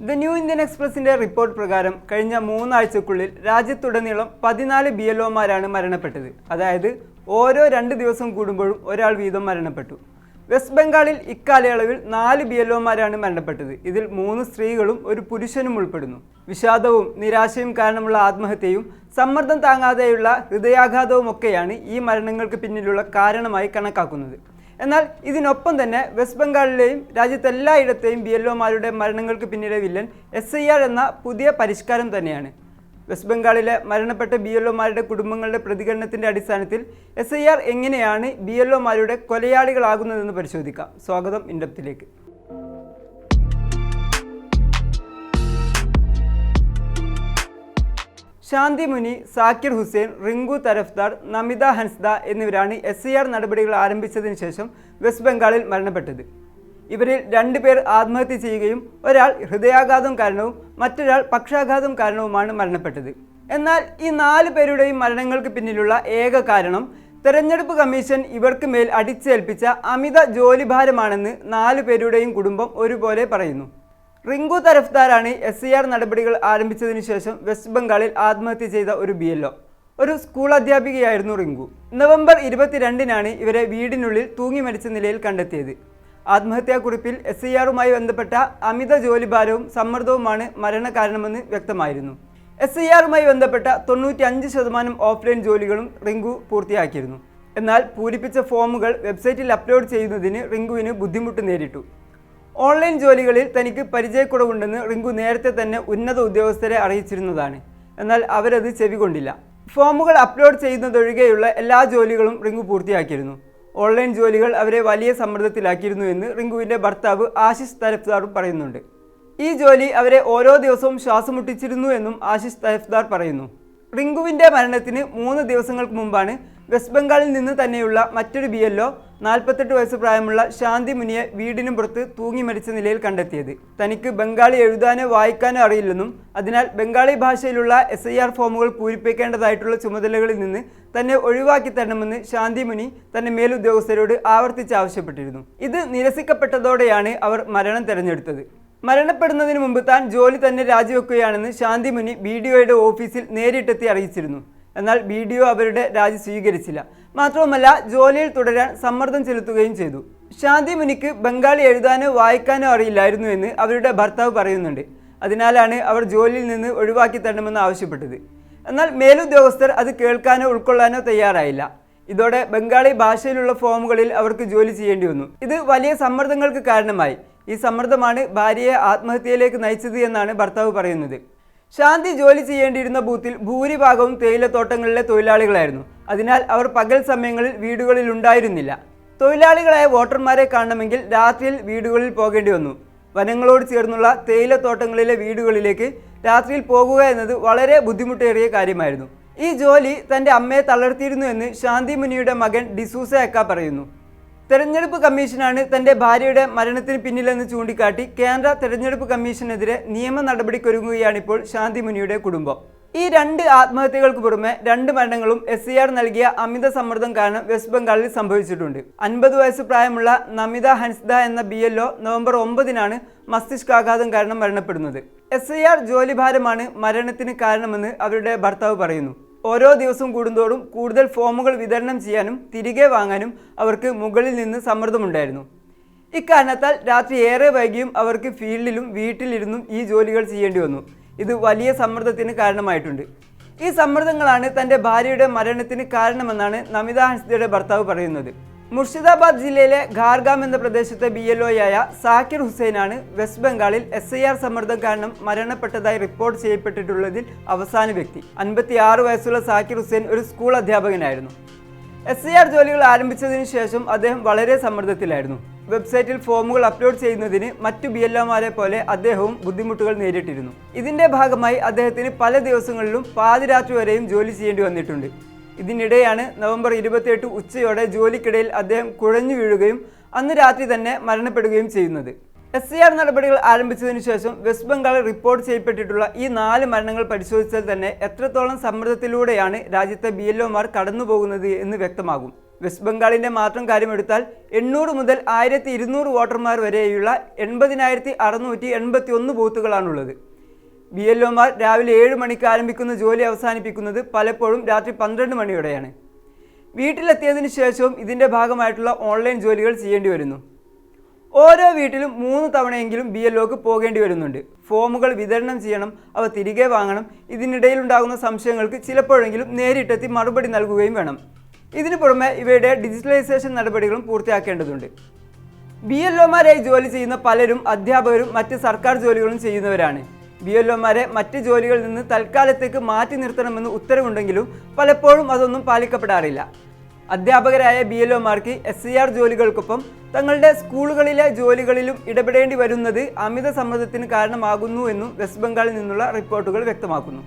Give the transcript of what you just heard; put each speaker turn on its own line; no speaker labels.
The new Indian എക്സ്പ്രസിന്റെ report പ്രകാരം കഴിഞ്ഞ 3 ആഴ്ചക്കുള്ളിൽ രാജ്യത്തുടനീളം 14 BLOമാരാണ് മരണപ്പെട്ടത്. അതായത് ഓരോ 2 ദിവസം കൂടുമ്പോഴും ഒരാൾ വീതം മരണപ്പെട്ടു. വെസ്റ്റ് ബംഗാളിൽ ഇക്കാലയളവിൽ 4 BLOമാരാണ് മരണപ്പെട്ടത്. ഇതിൽ 3 സ്ത്രീകളും ഒരു പുരുഷനും ഉൾപ്പെടുന്നു. വിഷാദവും നിരാശയും കാരണമുള്ള ആത്മഹത്യയും സമ്മർദ്ദം താങ്ങാതെയുള്ള ഹൃദയാഘാതവും ഒക്കെയാണ് ഈ മരണങ്ങൾക്ക് പിന്നിലുള്ള കാരണമായി കണക്കാക്കുന്നത്. എന്നാൽ ഇതിനൊപ്പം തന്നെ വെസ്റ്റ് ബംഗാളിലെയും രാജ്യത്തെല്ലായിടത്തെയും BLOമാരുടെ മരണങ്ങൾക്ക് പിന്നിലെ വില്ലൻ SIR എന്ന പുതിയ പരിഷ്കാരം തന്നെയാണ്. വെസ്റ്റ് ബംഗാളിലെ മരണപ്പെട്ട BLOമാരുടെ കുടുംബങ്ങളുടെ പ്രതികരണത്തിൻ്റെ അടിസ്ഥാനത്തിൽ SIR എങ്ങനെയാണ് BLOമാരുടെ കൊലയാളികളാകുന്നതെന്ന് പരിശോധിക്കാം. സ്വാഗതം ഇൻഡെപ്തിലേക്ക്. ശാന്തി മുനി, സാക്കിർ ഹുസൈൻ, റിങ്കു തരഫ്ദാർ, നമിത ഹൻസ്ദ എന്നിവരാണ് SIR നടപടികൾ ആരംഭിച്ചതിന് ശേഷം വെസ്റ്റ് ബംഗാളിൽ മരണപ്പെട്ടത്. ഇവരിൽ 2 പേർ ആത്മഹത്യ ചെയ്യുകയും ഒരാൾ ഹൃദയാഘാതം കാരണവും മറ്റൊരാൾ പക്ഷാഘാതം കാരണവുമാണ് മരണപ്പെട്ടത്. എന്നാൽ ഈ 4 പേരുടെയും മരണങ്ങൾക്ക് പിന്നിലുള്ള ഏക കാരണം തെരഞ്ഞെടുപ്പ് കമ്മീഷൻ ഇവർക്ക് മേൽ അടിച്ചേൽപ്പിച്ച അമിത ജോലിഭാരമാണെന്ന് 4 പേരുടെയും കുടുംബം ഒരുപോലെ പറയുന്നു. റിങ്കു തരഫ്ദാറാണ് SIR നടപടികൾ ആരംഭിച്ചതിനു ശേഷം വെസ്റ്റ് ബംഗാളിൽ ആത്മഹത്യ ചെയ്ത ഒരു BLO. ഒരു സ്കൂൾ അധ്യാപികയായിരുന്നു റിങ്കു. നവംബർ 22-നാണ് ഇവരെ വീടിനുള്ളിൽ തൂങ്ങി മരിച്ച നിലയിൽ കണ്ടെത്തിയത്. ആത്മഹത്യാക്കുറിപ്പിൽ SIRുമായി ബന്ധപ്പെട്ട അമിത ജോലിഭാരവും സമ്മർദ്ദവുമാണ് മരണകാരണമെന്ന് വ്യക്തമായിരുന്നു. SIRുമായി ബന്ധപ്പെട്ട 95% ഓഫ്ലൈൻ ജോലികളും റിങ്കു പൂർത്തിയാക്കിയിരുന്നു. എന്നാൽ പൂരിപ്പിച്ച ഫോമുകൾ വെബ്സൈറ്റിൽ അപ്ലോഡ് ചെയ്യുന്നതിന് റിങ്കുവിന് ബുദ്ധിമുട്ട് നേരിട്ടു. ഓൺലൈൻ ജോലികളിൽ തനിക്ക് പരിചയക്കുറവുണ്ടെന്ന് റിങ്കു നേരത്തെ തന്നെ ഉന്നത ഉദ്യോഗസ്ഥരെ അറിയിച്ചിരുന്നതാണ്. എന്നാൽ അവരത് ചെവികൊണ്ടില്ല. ഫോമുകൾ അപ്ലോഡ് ചെയ്യുന്നതൊഴികെയുള്ള എല്ലാ ജോലികളും റിങ്കു പൂർത്തിയാക്കിയിരുന്നു. ഓൺലൈൻ ജോലികൾ അവരെ വലിയ സമ്മർദ്ദത്തിലാക്കിയിരുന്നു എന്ന് റിങ്കുവിൻ്റെ ഭർത്താവ് ആശിഷ് തരഫ്ദാറും പറയുന്നുണ്ട്. ഈ ജോലി അവരെ ഓരോ ദിവസവും ശ്വാസം മുട്ടിച്ചിരുന്നു എന്നും ആശിഷ് തരഫ്ദാർ പറയുന്നു. റിങ്കുവിൻ്റെ മരണത്തിന് 3 ദിവസങ്ങൾക്ക് മുമ്പാണ് വെസ്റ്റ് ബംഗാളിൽ നിന്ന് തന്നെയുള്ള മറ്റൊരു BLO 48 വയസ്സ് പ്രായമുള്ള ശാന്തി മുനിയെ വീടിനും പുറത്ത് തൂങ്ങി മരിച്ച നിലയിൽ കണ്ടെത്തിയത്. തനിക്ക് ബംഗാളി എഴുതാനോ വായിക്കാനോ അറിയില്ലെന്നും അതിനാൽ ബംഗാളി ഭാഷയിലുള്ള SIR ഫോമുകൾ പൂരിപ്പിക്കേണ്ടതായിട്ടുള്ള ചുമതലകളിൽ നിന്ന് തന്നെ ഒഴിവാക്കി തരണമെന്ന് ശാന്തി മുനി തന്റെ മേലുദ്യോഗസ്ഥരോട് ആവർത്തിച്ച് ആവശ്യപ്പെട്ടിരുന്നു. ഇത് നിരസിക്കപ്പെട്ടതോടെയാണ് അവർ മരണം തെരഞ്ഞെടുത്തത്. മരണപ്പെടുന്നതിന് മുമ്പ് താൻ ജോലി തന്നെ രാജിവെക്കുകയാണെന്ന് ശാന്തി മുനി BDOയുടെ ഓഫീസിൽ നേരിട്ടെത്തി അറിയിച്ചിരുന്നു. എന്നാൽ BDO അവരുടെ രാജി സ്വീകരിച്ചില്ല. മാത്രവുമല്ല ജോലിയിൽ തുടരാൻ സമ്മർദ്ദം ചെലുത്തുകയും ചെയ്തു. ശാന്തി മുനിക്ക് ബംഗാളി എഴുതാനോ വായിക്കാനോ അറിയില്ലായിരുന്നു എന്ന് അവരുടെ ഭർത്താവ് പറയുന്നുണ്ട്. അതിനാലാണ് അവർ ജോലിയിൽ നിന്ന് ഒഴിവാക്കി തരണമെന്ന് ആവശ്യപ്പെട്ടത്. എന്നാൽ മേലുദ്യോഗസ്ഥർ അത് കേൾക്കാനോ ഉൾക്കൊള്ളാനോ തയ്യാറായില്ല. ഇതോടെ ബംഗാളി ഭാഷയിലുള്ള ഫോമുകളിൽ അവർക്ക് ജോലി ചെയ്യേണ്ടി വന്നു. ഇത് വലിയ സമ്മർദ്ദങ്ങൾക്ക് കാരണമായി. ഈ സമ്മർദ്ദമാണ് ഭാര്യയെ ആത്മഹത്യയിലേക്ക് നയിച്ചത് എന്നാണ് ഭർത്താവ് പറയുന്നത്. ശാന്തി ജോലി ചെയ്യേണ്ടിയിരുന്ന ബൂത്തിൽ ഭൂരിഭാഗവും തേയിലത്തോട്ടങ്ങളിലെ തൊഴിലാളികളായിരുന്നു. അതിനാൽ അവർ പകൽ സമയങ്ങളിൽ വീടുകളിൽ ഉണ്ടായിരുന്നില്ല. തൊഴിലാളികളായ വോട്ടർമാരെ കാണണമെങ്കിൽ രാത്രിയിൽ വീടുകളിൽ പോകേണ്ടി വന്നു. വനങ്ങളോട് ചേർന്നുള്ള തേയിലത്തോട്ടങ്ങളിലെ വീടുകളിലേക്ക് രാത്രിയിൽ പോകുക എന്നത് വളരെ ബുദ്ധിമുട്ടേറിയ കാര്യമായിരുന്നു. ഈ ജോലി തൻ്റെ അമ്മയെ തളർത്തിയിരുന്നു എന്ന് ശാന്തി മുനിയുടെ മകൻ ഡിസൂസ എക്ക പറയുന്നു. തെരഞ്ഞെടുപ്പ് കമ്മീഷനാണ് തൻ്റെ ഭാര്യയുടെ മരണത്തിന് പിന്നിലെന്ന് ചൂണ്ടിക്കാട്ടി കേന്ദ്ര തെരഞ്ഞെടുപ്പ് കമ്മീഷനെതിരെ നിയമ നടപടിക്കൊരുങ്ങുകയാണിപ്പോൾ ശാന്തി മുനിയുടെ കുടുംബം. ഈ 2 ആത്മഹത്യകൾക്ക് പുറമെ 2 മരണങ്ങളും SIR നൽകിയ അമിത സമ്മർദ്ദം കാരണം വെസ്റ്റ് ബംഗാളിൽ സംഭവിച്ചിട്ടുണ്ട്. 50 വയസ്സ് പ്രായമുള്ള നമിത ഹൻസ്ദ എന്ന BLO നവംബർ 9-നാണ് മസ്തിഷ്കാഘാതം കാരണം മരണപ്പെടുന്നത്. SIR ജോലിഭാരമാണ് മരണത്തിന് കാരണമെന്ന് അവരുടെ ഭർത്താവ് പറയുന്നു. ഓരോ ദിവസവും കൂടുന്തോറും കൂടുതൽ ഫോമുകൾ വിതരണം ചെയ്യാനും തിരികെ വാങ്ങാനും അവർക്ക് മുകളിൽ നിന്ന് സമ്മർദ്ദമുണ്ടായിരുന്നു. ഇക്കാരണത്താൽ രാത്രി ഏറെ വൈകിയും അവർക്ക് ഫീൽഡിലും വീട്ടിലിരുന്നും ഈ ജോലികൾ ചെയ്യേണ്ടി വന്നു. ഇത് വലിയ സമ്മർദ്ദത്തിന് കാരണമായിട്ടുണ്ട്. ഈ സമ്മർദ്ദങ്ങളാണ് തൻ്റെ ഭാര്യയുടെ മരണത്തിന് കാരണമെന്നാണ് നമിത ഹൻസ്ദയുടെ ഭർത്താവ് പറയുന്നത്. മുർഷിദാബാദ് ജില്ലയിലെ ഖാർഗാം എന്ന പ്രദേശത്തെ BLOയായ സാക്കിർ ഹുസൈനാണ് വെസ്റ്റ് ബംഗാളിൽ SIR സമ്മർദ്ദം കാരണം മരണപ്പെട്ടതായി റിപ്പോർട്ട് ചെയ്യപ്പെട്ടിട്ടുള്ളതിൽ അവസാന വ്യക്തി. 56 വയസ്സുള്ള സാക്കിർ ഹുസൈൻ ഒരു സ്കൂൾ അധ്യാപകനായിരുന്നു. SIR ജോലികൾ ആരംഭിച്ചതിനു ശേഷം അദ്ദേഹം വളരെ സമ്മർദ്ദത്തിലായിരുന്നു. വെബ്സൈറ്റിൽ ഫോമുകൾ അപ്ലോഡ് ചെയ്യുന്നതിന് മറ്റു BLOമാരെ പോലെ അദ്ദേഹവും ബുദ്ധിമുട്ടുകൾ നേരിട്ടിരുന്നു. ഇതിന്റെ ഭാഗമായി അദ്ദേഹത്തിന് പല ദിവസങ്ങളിലും പാതിരാത്രി വരെയും ജോലി ചെയ്യേണ്ടി വന്നിട്ടുണ്ട്. ഇതിനിടെയാണ് നവംബർ 28 ഉച്ചയോടെ ജോലിക്കിടയിൽ അദ്ദേഹം കുഴഞ്ഞു വീഴുകയും അന്ന് രാത്രി തന്നെ മരണപ്പെടുകയും ചെയ്യുന്നത്. SIR നടപടികൾ ആരംഭിച്ചതിനു ശേഷം വെസ്റ്റ് ബംഗാളിൽ റിപ്പോർട്ട് ചെയ്യപ്പെട്ടിട്ടുള്ള ഈ 4 മരണങ്ങൾ പരിശോധിച്ചാൽ തന്നെ എത്രത്തോളം സമ്മർദ്ദത്തിലൂടെയാണ് രാജ്യത്തെ BLOമാർ കടന്നു പോകുന്നത് എന്ന് വ്യക്തമാകും. വെസ്റ്റ് ബംഗാളിൻ്റെ മാത്രം കാര്യമെടുത്താൽ 800 മുതൽ 1200 വോട്ടർമാർ വരെയുള്ള 80,681 ബൂത്തുകളാണുള്ളത്. BLOമാർ രാവിലെ 7 മണിക്ക് ആരംഭിക്കുന്ന ജോലി അവസാനിപ്പിക്കുന്നത് പലപ്പോഴും രാത്രി 12 മണിയോടെയാണ്. വീട്ടിലെത്തിയതിനു ശേഷവും ഇതിൻ്റെ ഭാഗമായിട്ടുള്ള ഓൺലൈൻ ജോലികൾ ചെയ്യേണ്ടി വരുന്നു. ഓരോ വീട്ടിലും 3 തവണയെങ്കിലും BLOക്ക് പോകേണ്ടി വരുന്നുണ്ട്. ഫോമുകൾ വിതരണം ചെയ്യണം, അവ തിരികെ വാങ്ങണം. ഇതിനിടയിലുണ്ടാകുന്ന സംശയങ്ങൾക്ക് ചിലപ്പോഴെങ്കിലും നേരിട്ടെത്തി മറുപടി നൽകുകയും വേണം. ഇതിനു പുറമെ ഇവയുടെ ഡിജിറ്റലൈസേഷൻ നടപടികളും പൂർത്തിയാക്കേണ്ടതുണ്ട്. BLOമാരായി ജോലി ചെയ്യുന്ന പലരും അധ്യാപകരും മറ്റ് സർക്കാർ ജോലികളും ചെയ്യുന്നവരാണ്. BLOമാരെ മറ്റ് ജോലികളിൽ നിന്ന് തൽക്കാലത്തേക്ക് മാറ്റി നിർത്തണമെന്ന് ഉത്തരവുണ്ടെങ്കിലും പലപ്പോഴും അതൊന്നും പാലിക്കപ്പെടാറില്ല. അധ്യാപകരായ BLOമാർക്ക് SIR ജോലികൾക്കൊപ്പം തങ്ങളുടെ സ്കൂളുകളിലെ ജോലികളിലും ഇടപെടേണ്ടി വരുന്നത് അമിത സമ്മർദ്ദത്തിന് കാരണമാകുന്നു എന്നും വെസ്റ്റ് ബംഗാളിൽ നിന്നുള്ള റിപ്പോർട്ടുകൾ വ്യക്തമാക്കുന്നു.